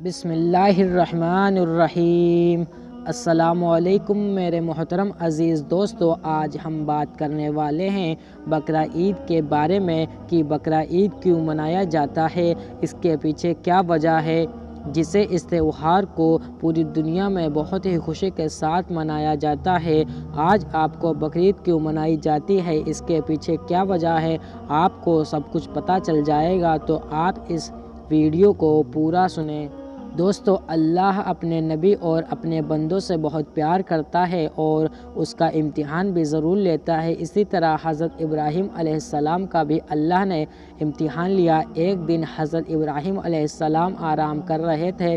بسم اللہ الرحمن الرحیم۔ السلام علیکم میرے محترم عزیز دوستو، آج ہم بات کرنے والے ہیں بقرہ عید کے بارے میں کہ بقرہ عید کیوں منایا جاتا ہے، اس کے پیچھے کیا وجہ ہے جسے اس تہوار کو پوری دنیا میں بہت ہی خوشی کے ساتھ منایا جاتا ہے۔ آج آپ کو بقرعید کیوں منائی جاتی ہے، اس کے پیچھے کیا وجہ ہے، آپ کو سب کچھ پتہ چل جائے گا، تو آپ اس ویڈیو کو پورا سنیں۔ دوستو، اللہ اپنے نبی اور اپنے بندوں سے بہت پیار کرتا ہے اور اس کا امتحان بھی ضرور لیتا ہے۔ اسی طرح حضرت ابراہیم علیہ السلام کا بھی اللہ نے امتحان لیا۔ ایک دن حضرت ابراہیم علیہ السلام آرام کر رہے تھے،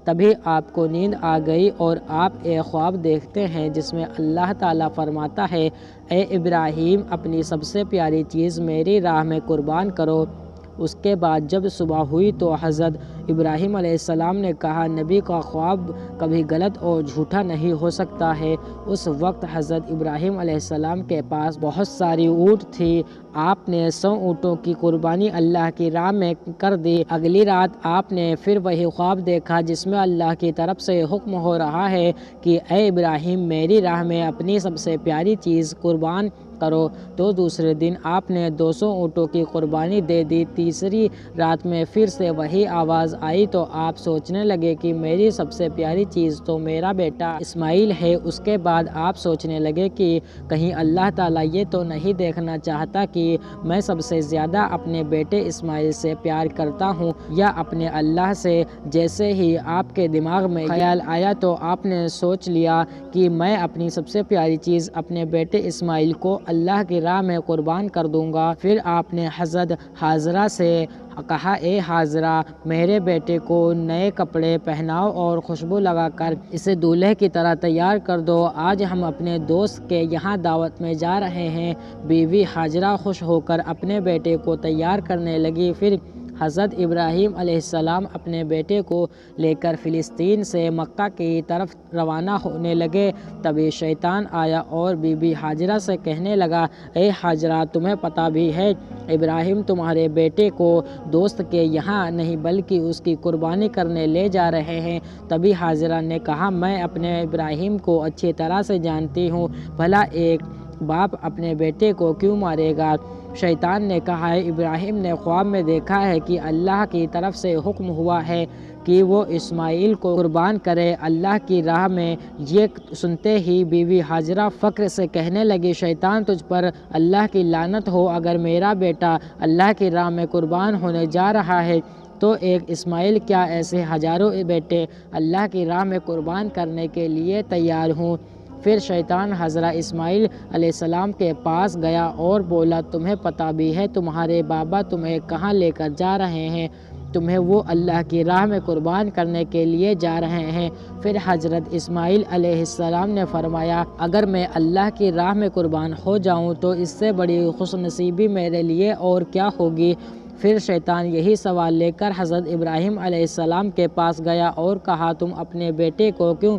تبھی آپ کو نیند آ گئی اور آپ ایک خواب دیکھتے ہیں جس میں اللہ تعالیٰ فرماتا ہے، اے ابراہیم، اپنی سب سے پیاری چیز میری راہ میں قربان کرو۔ اس کے بعد جب صبح ہوئی تو حضرت ابراہیم علیہ السلام نے کہا، نبی کا خواب کبھی غلط اور جھوٹا نہیں ہو سکتا ہے۔ اس وقت حضرت ابراہیم علیہ السلام کے پاس بہت ساری اونٹ تھی۔ آپ نے 100 اونٹوں کی قربانی اللہ کی راہ میں کر دی۔ اگلی رات آپ نے پھر وہی خواب دیکھا جس میں اللہ کی طرف سے حکم ہو رہا ہے کہ اے ابراہیم، میری راہ میں اپنی سب سے پیاری چیز قربان کرو۔ تو دوسرے دن آپ نے 200 اونٹوں کی قربانی دے دی۔ تیسری رات میں پھر سے وہی آواز آئی تو آپ سوچنے لگے کہ میری سب سے پیاری چیز تو میرا بیٹا اسماعیل ہے۔ اس کے بعد آپ سوچنے لگے کہ کہیں اللہ تعالیٰ یہ تو نہیں دیکھنا چاہتا کہ میں سب سے زیادہ اپنے بیٹے اسماعیل سے پیار کرتا ہوں یا اپنے اللہ سے۔ جیسے ہی آپ کے دماغ میں خیال آیا تو آپ نے سوچ لیا کہ میں اپنی سب سے پیاری چیز اپنے بیٹے اسماعیل کو اللہ کی راہ میں قربان کر دوں گا۔ پھر آپ نے حضرت حاجرہ سے کہا، اے حاجرہ، میرے بیٹے کو نئے کپڑے پہناؤ اور خوشبو لگا کر اسے دولہے کی طرح تیار کر دو، آج ہم اپنے دوست کے یہاں دعوت میں جا رہے ہیں۔ بیوی حاجرہ خوش ہو کر اپنے بیٹے کو تیار کرنے لگی۔ پھر حضرت ابراہیم علیہ السلام اپنے بیٹے کو لے کر فلسطین سے مکہ کی طرف روانہ ہونے لگے۔ تبھی شیطان آیا اور بی بی حاجرہ سے کہنے لگا، اے حاجرہ، تمہیں پتہ بھی ہے ابراہیم تمہارے بیٹے کو دوست کے یہاں نہیں بلکہ اس کی قربانی کرنے لے جا رہے ہیں۔ تبھی حاجرہ نے کہا، میں اپنے ابراہیم کو اچھی طرح سے جانتی ہوں، بھلا ایک باپ اپنے بیٹے کو کیوں مارے گا؟ شیطان نے کہا، ابراہیم نے خواب میں دیکھا ہے کہ اللہ کی طرف سے حکم ہوا ہے کہ وہ اسماعیل کو قربان کرے اللہ کی راہ میں۔ یہ سنتے ہی بیوی حاجرہ فخر سے کہنے لگی، شیطان تجھ پر اللہ کی لعنت ہو، اگر میرا بیٹا اللہ کی راہ میں قربان ہونے جا رہا ہے تو ایک اسماعیل کیا ایسے ہزاروں بیٹے اللہ کی راہ میں قربان کرنے کے لیے تیار ہوں۔ پھر شیطان حضرت اسماعیل علیہ السلام کے پاس گیا اور بولا، تمہیں پتہ بھی ہے تمہارے بابا تمہیں کہاں لے کر جا رہے ہیں، تمہیں وہ اللہ کی راہ میں قربان کرنے کے لیے جا رہے ہیں۔ پھر حضرت اسماعیل علیہ السلام نے فرمایا، اگر میں اللہ کی راہ میں قربان ہو جاؤں تو اس سے بڑی خوش نصیبی میرے لیے اور کیا ہوگی۔ پھر شیطان یہی سوال لے کر حضرت ابراہیم علیہ السلام کے پاس گیا اور کہا، تم اپنے بیٹے کو کیوں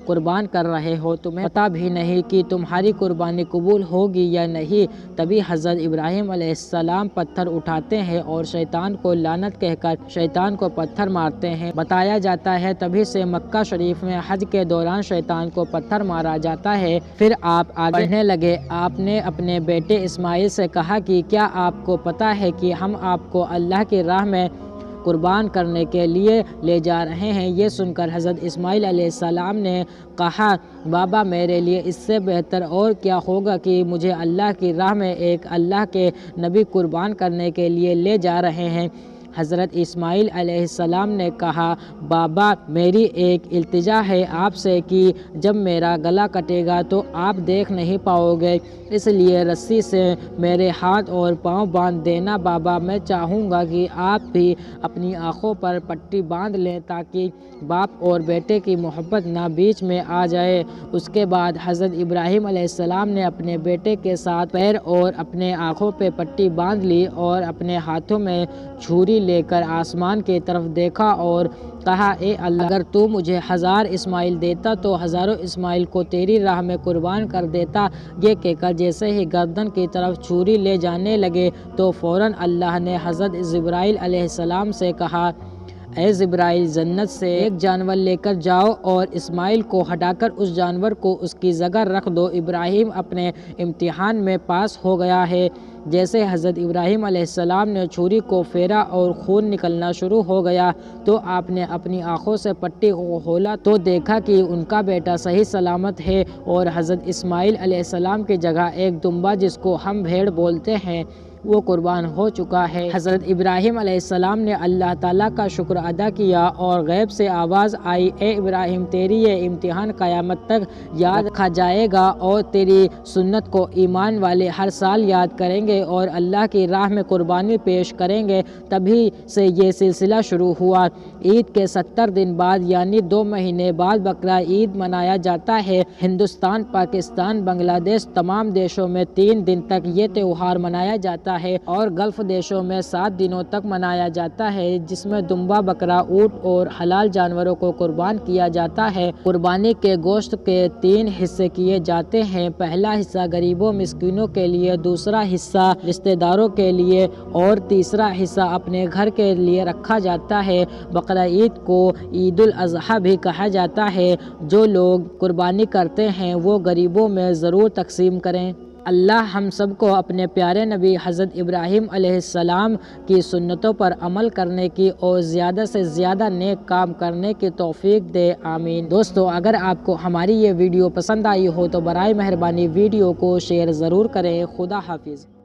قربان کر رہے ہو؟ تمہیں پتہ بھی نہیں کہ تمہاری قربانی قبول ہوگی یا نہیں۔ تبھی حضرت ابراہیم علیہ السلام پتھر اٹھاتے ہیں اور شیطان کو لعنت کہہ کر شیطان کو پتھر مارتے ہیں۔ بتایا جاتا ہے تبھی سے مکہ شریف میں حج کے دوران شیطان کو پتھر مارا جاتا ہے۔ پھر آپ آگے بڑھنے لگے۔ آپ نے اپنے بیٹے اسماعیل سے کہا کہ کیا آپ کو پتہ ہے کہ ہم آپ کو اللہ کی راہ میں قربان کرنے کے لیے لے جا رہے ہیں؟ یہ سن کر حضرت اسماعیل علیہ السلام نے کہا، بابا، میرے لیے اس سے بہتر اور کیا ہوگا کہ مجھے اللہ کی راہ میں ایک اللہ کے نبی قربان کرنے کے لیے لے جا رہے ہیں۔ حضرت اسماعیل علیہ السلام نے کہا، بابا، میری ایک التجا ہے آپ سے کہ جب میرا گلا کٹے گا تو آپ دیکھ نہیں پاؤ گے، اس لیے رسی سے میرے ہاتھ اور پاؤں باندھ دینا۔ بابا، میں چاہوں گا کہ آپ بھی اپنی آنکھوں پر پٹی باندھ لیں تاکہ باپ اور بیٹے کی محبت نہ بیچ میں آ جائے۔ اس کے بعد حضرت ابراہیم علیہ السلام نے اپنے بیٹے کے ساتھ پیر اور اپنے آنکھوں پہ پٹی باندھ لی اور اپنے ہاتھوں میں چھری لے کر آسمان کی طرف دیکھا اور کہا، اے اللہ، اگر تو مجھے 1000 اسماعیل دیتا تو ہزاروں اسماعیل کو تیری راہ میں قربان کر دیتا۔ یہ کہہ کر جیسے ہی گردن کی طرف چھری لے جانے لگے تو فوراً اللہ نے حضرت جبرائیل علیہ السلام سے کہا، اے جبرائیل جنت سے ایک جانور لے کر جاؤ اور اسماعیل کو ہٹا کر اس جانور کو اس کی جگہ رکھ دو۔ ابراہیم اپنے امتحان میں پاس ہو گیا ہے۔ جیسے حضرت ابراہیم علیہ السلام نے چھری کو پھیرا اور خون نکلنا شروع ہو گیا تو آپ نے اپنی آنکھوں سے پٹی کو کھولا تو دیکھا کہ ان کا بیٹا صحیح سلامت ہے اور حضرت اسماعیل علیہ السلام کی جگہ ایک دمبا جس کو ہم بھیڑ بولتے ہیں وہ قربان ہو چکا ہے۔ حضرت ابراہیم علیہ السلام نے اللہ تعالیٰ کا شکر ادا کیا اور غیب سے آواز آئی، اے ابراہیم تیری یہ امتحان قیامت تک یاد رکھا جائے گا اور تیری سنت کو ایمان والے ہر سال یاد کریں گے اور اللہ کی راہ میں قربانی پیش کریں گے۔ تبھی سے یہ سلسلہ شروع ہوا۔ عید کے 70 دن بعد یعنی 2 مہینے بعد بقرہ عید منایا جاتا ہے۔ ہندوستان، پاکستان، بنگلہ دیش تمام دیشوں میں 3 دن تک یہ تہوار منایا جاتا ہے اور گلف دیشوں میں 7 دنوں تک منایا جاتا ہے، جس میں دمبا، بکرا، اونٹ اور حلال جانوروں کو قربان کیا جاتا ہے۔ قربانی کے گوشت کے 3 حصے کیے جاتے ہیں۔ پہلا حصہ غریبوں مسکینوں کے لیے، دوسرا حصہ رشتہ داروں کے لیے اور تیسرا حصہ اپنے گھر کے لیے رکھا جاتا ہے۔ بقرہ عید کو عید الاضحیٰ بھی کہا جاتا ہے۔ جو لوگ قربانی کرتے ہیں وہ غریبوں میں ضرور تقسیم کریں۔ اللہ ہم سب کو اپنے پیارے نبی حضرت ابراہیم علیہ السلام کی سنتوں پر عمل کرنے کی اور زیادہ سے زیادہ نیک کام کرنے کی توفیق دے، آمین۔ دوستو، اگر آپ کو ہماری یہ ویڈیو پسند آئی ہو تو برائے مہربانی ویڈیو کو شیئر ضرور کریں۔ خدا حافظ۔